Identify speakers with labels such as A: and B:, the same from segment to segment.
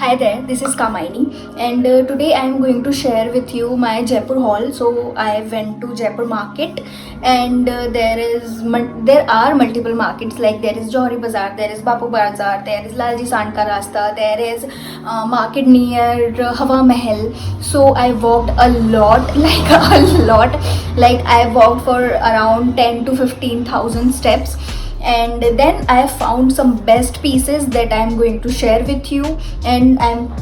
A: Hi there, this is Kamaini, and today I am going to share with you my Jaipur haul. So I went to Jaipur market, and there are multiple markets, like there is Johari Bazaar, there is Bapu Bazaar, there is Lalji Sand Ka Rasta, there is market near Hawa Mahal. So I walked a lot, like I walked for around 10 to 15,000 steps, and then I found some best pieces that I am going to share with you, and I'm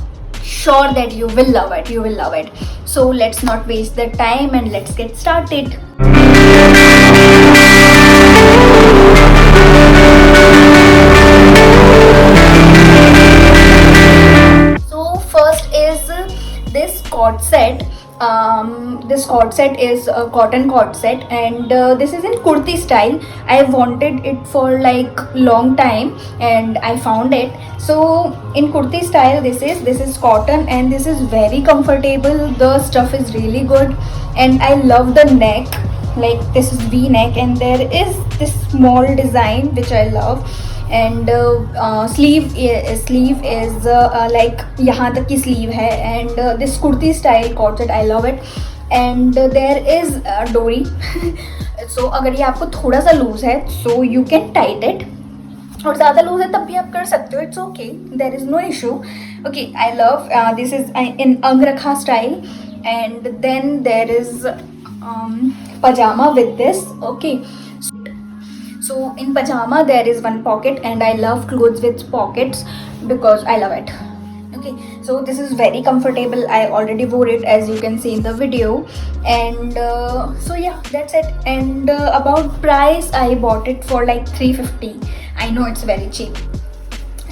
A: sure that you will love it. So let's not waste the time and let's get started. So first is this cord set. This cord set is a cotton cord set, and this is in kurti style. I wanted it for like long time, and I found it. So in kurti style, this is cotton, and this is very comfortable. The stuff is really good, and I love the neck. Like this is V neck, and there is this small design which I love. And sleeve is like यहाँ तक की sleeve है, and this kurti style cord set I love it. And there is डोरी. So अगर ये आपको थोड़ा सा लूज है, so you can tight it, और ज़्यादा लूज है तब भी आप कर सकते हो. It's okay, there is no issue. Okay, I love this is in अंगरखा style. And then there is pajama with this. Okay, so in pajama there is one pocket, and I love clothes with pockets because I love it. Okay, so this is very comfortable. I already wore it, as you can see in the video. And so yeah, that's it. And about price, I bought it for like 350. I know it's very cheap.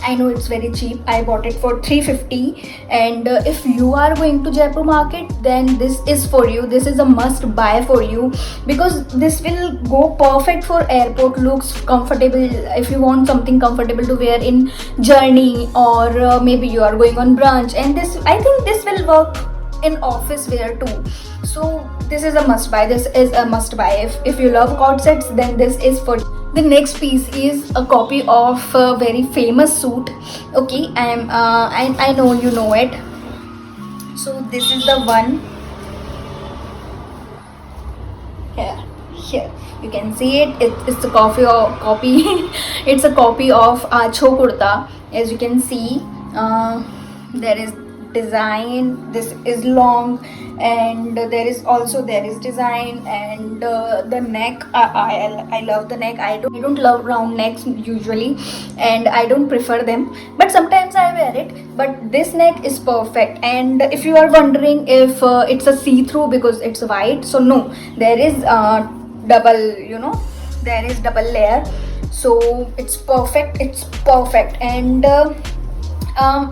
A: I bought it for 350. And if you are going to Jaipur market, then this is for you. This is a must buy for you, because this will go perfect for airport looks, comfortable if you want something comfortable to wear in journey, or maybe you are going on brunch. And this, I think this will work in office wear too. So this is a must buy. If you love cord sets, then this is for you. The next piece is a copy of a very famous suit. Okay, I know you know it. So this is the one. Here you can see it. It's a copy. It's a copy of Acho Kurta. As you can see, there is design. This is long, and there is design. And the neck, I love the neck. I don't love round necks usually, and I don't prefer them, but sometimes I wear it. But this neck is perfect. And if you are wondering if it's a see-through because it's white, so no, there is double layer. So it's perfect. And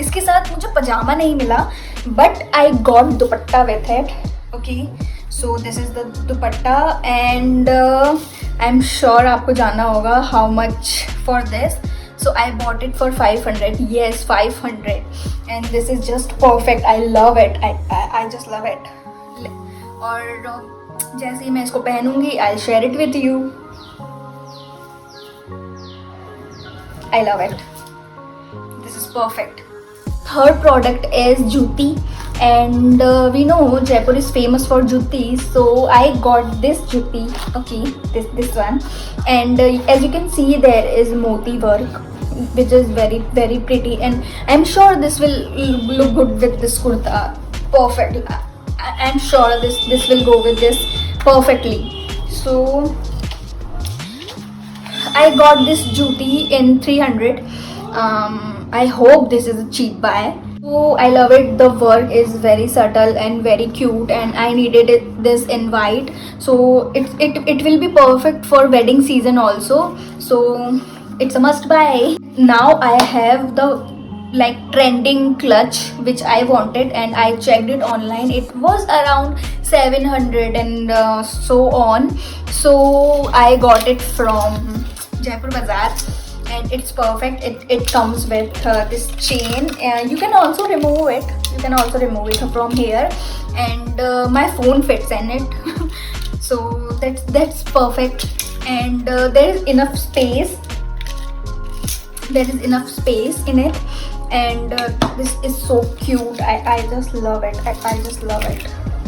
A: इसके साथ मुझे पजामा नहीं मिला, but I got dupatta with it. Okay, so this is the dupatta. And I'm sure आपको जानना होगा how much for this. So I bought it for 500. Yes, 500. And this is just perfect. I love it. I just love it. और जैसे ही मैं इसको पहनूंगी, I'll share it with you. I love it. This is perfect. Third product is juti, and we know Jaipur is famous for juti, so I got this juti. Okay, this one. And as you can see, there is moti work, which is very very pretty, and I'm sure this will look good with this kurta. Perfect. I'm sure this will go with this perfectly. So I got this juti in 300. I hope this is a cheap buy. So I love it. The work is very subtle and very cute, and I needed this in white. So it will be perfect for wedding season also. So it's a must buy. Now I have the like trending clutch which I wanted, and I checked it online. It was around 700 and so on. So I got it from Jaipur Bazaar, and it's perfect. It comes with this chain, and you can also remove it from here, and my phone fits in it. So that's perfect. And there is enough space in it, and this is so cute. I just love it. I just love it.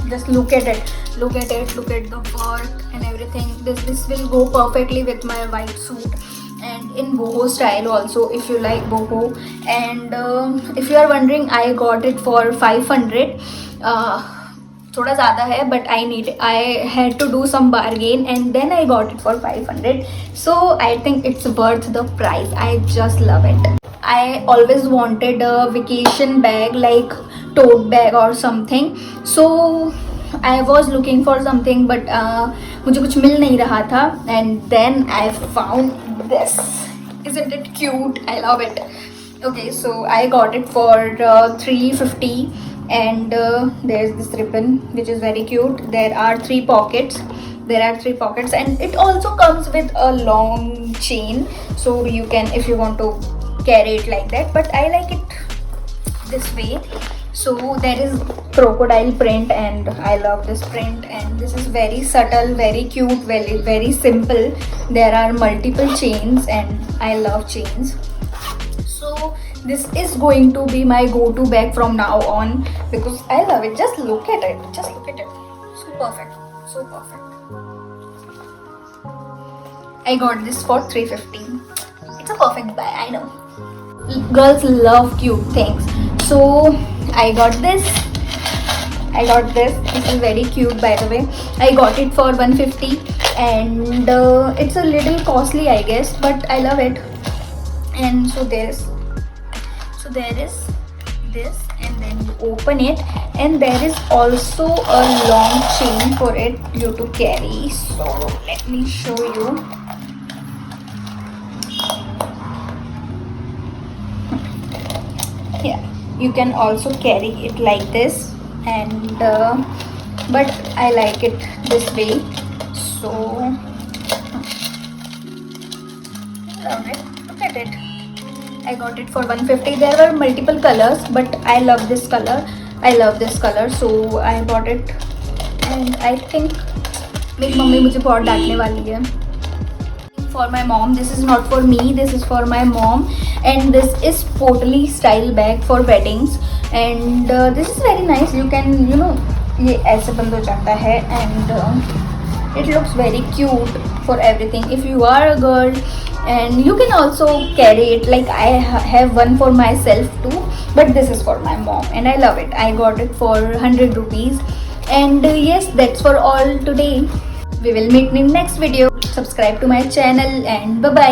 A: Just look at it. Look at it. Look at the work and everything. This will go perfectly with my white suit. And in boho style also, if you like boho. And if you are wondering, I got it for 500. थोड़ा ज़्यादा है, but I had to do some bargain and then I got it for 500. So I think it's worth the price. I just love it. I always wanted a vacation bag, like tote bag or something. So I was looking for something, but मुझे कुछ मिल नहीं रहा था. And then I found this. Isn't it cute? I love it. Okay, so I got it for 350. And there's this ribbon which is very cute. There are 3 pockets. And it also comes with a long chain, so you can, if you want to carry it like that, but I like it this way. So there is crocodile print and I love this print, and this is very subtle, very cute, very simple. There are multiple chains and I love chains. So this is going to be my go-to bag from now on because I love it. Just look at it. So perfect. I got this for 350. It's a perfect buy, I know. Girls love cute things. So I got this. This is very cute, by the way. I got it for 150 and it's a little costly, I guess, but I love it. And so there is this, and then you open it, and there is also a long chain for it you to carry. So let me show you. Yeah, you can also carry it like this, and but I like it this way. So love it. Look at it. I got it for 150. There were multiple colors, but I love this color. So I bought it, and I think मेरी mummy मुझे बहुत डांटने वाली है. For my mom, this is not for me. This is for my mom, and this is Potli style bag for weddings. And this is very nice. You can, ये ऐसे बंद हो जाता है, and it looks very cute for everything. If you are a girl, and you can also carry it, like I have one for myself too, but this is for my mom and I love it. I got it for 100 rupees. And yes, that's for all today. We will meet in next video. Subscribe to my channel and bye bye.